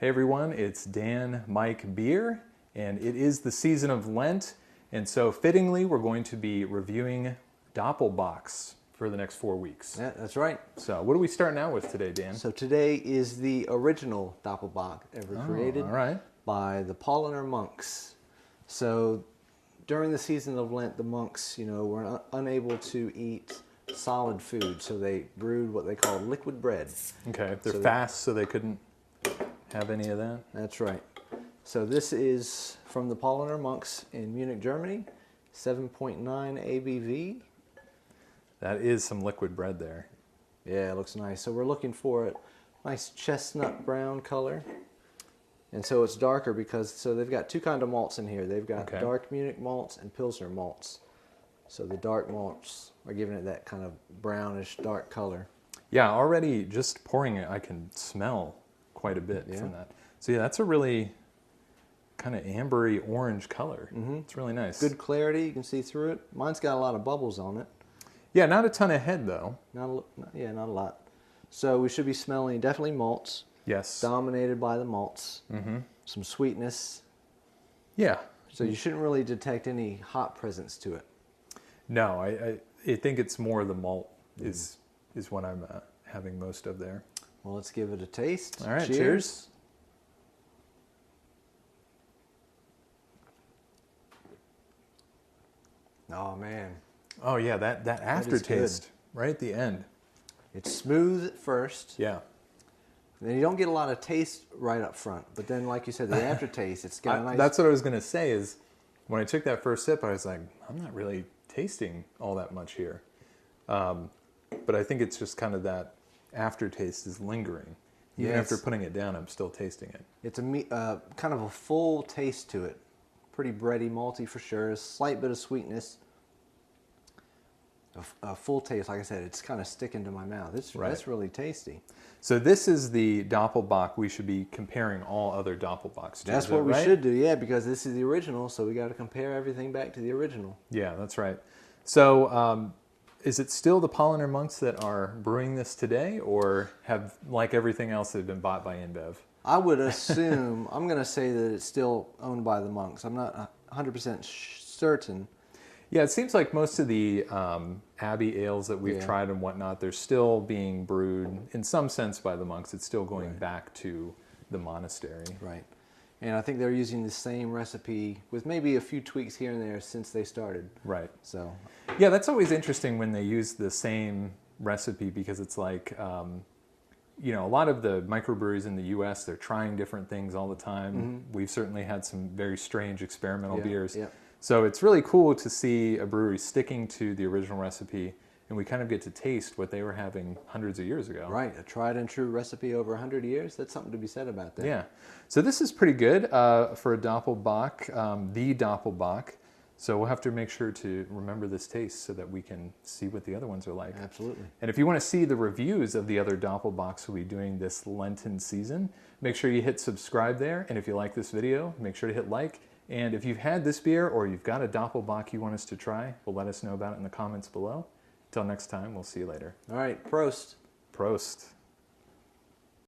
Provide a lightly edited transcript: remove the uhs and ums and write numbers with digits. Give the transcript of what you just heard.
Hey everyone, it's Dan Mike Beer, and it is the season of Lent, and so fittingly we're going to be reviewing Doppelbocks for the next 4 weeks. Yeah, that's right. So what are we starting out with today, Dan? So today is the original Doppelbock ever created all right. by the Paulaner monks. So during the season of Lent, the monks, were unable to eat solid food, so they brewed what they called liquid bread. Okay, they're fast, so they couldn't have any of that? That's right. So this is from the Paulaner monks in Munich, Germany, 7.9 ABV. That is some liquid bread there. Yeah, it looks nice. So we're looking for a nice chestnut brown color. And so it's darker because, they've got two kind of malts in here. They've got dark Munich malts and Pilsner malts. So the dark malts are giving it that kind of brownish dark color. Yeah, already just pouring it, I can smell quite a bit from that. So yeah, that's a really kind of ambery orange color. Mm-hmm. It's really nice. Good clarity, you can see through it. Mine's got a lot of bubbles on it. Yeah, not a ton of head though. Not a lot. So we should be smelling definitely malts. Yes. Dominated by the malts. Mm-hmm. Some sweetness. Yeah. So you shouldn't really detect any hop presence to it. No, I think it's more the malt is what I'm having most of there. Well, let's give it a taste. All right, cheers. Oh, man. Oh, yeah, that aftertaste right at the end. It's smooth at first. Yeah. And then you don't get a lot of taste right up front. But then, like you said, the aftertaste, it's got a nice... That's what I was going to say is when I took that first sip, I was like, I'm not really tasting all that much here. But I think it's just kind of that aftertaste is lingering. Even after putting it down, I'm still tasting it. It's a kind of a full taste to it. Pretty bready, malty for sure. A slight bit of sweetness. A full taste, like I said, it's kind of sticking to my mouth. That's really tasty. So this is the Doppelbock we should be comparing all other Doppelbocks to. That's what we should do, yeah, because this is the original, so we got to compare everything back to the original. Yeah, that's right. So is it still the Paulaner monks that are brewing this today, or have, like everything else, they've been bought by InBev? I would assume, I'm going to say that it's still owned by the monks. I'm not 100% certain. Yeah, it seems like most of the Abbey ales that we've tried and whatnot, they're still being brewed in some sense by the monks. It's still going back to the monastery. Right. And I think they're using the same recipe with maybe a few tweaks here and there since they started. Right. So, yeah, that's always interesting when they use the same recipe because it's like, a lot of the microbreweries in the U.S., they're trying different things all the time. Mm-hmm. We've certainly had some very strange experimental beers. Yeah. So it's really cool to see a brewery sticking to the original recipe, and we kind of get to taste what they were having hundreds of years ago. Right, a tried and true recipe over 100 years. That's something to be said about that. Yeah. So this is pretty good for a Doppelbock, the Doppelbock. So we'll have to make sure to remember this taste so that we can see what the other ones are like. Absolutely. And if you want to see the reviews of the other Doppelbocks we'll be doing this Lenten season, make sure you hit subscribe there. And if you like this video, make sure to hit like. And if you've had this beer or you've got a Doppelbock you want us to try, well, let us know about it in the comments below. Till next time, we'll see you later. All right, Prost. Prost.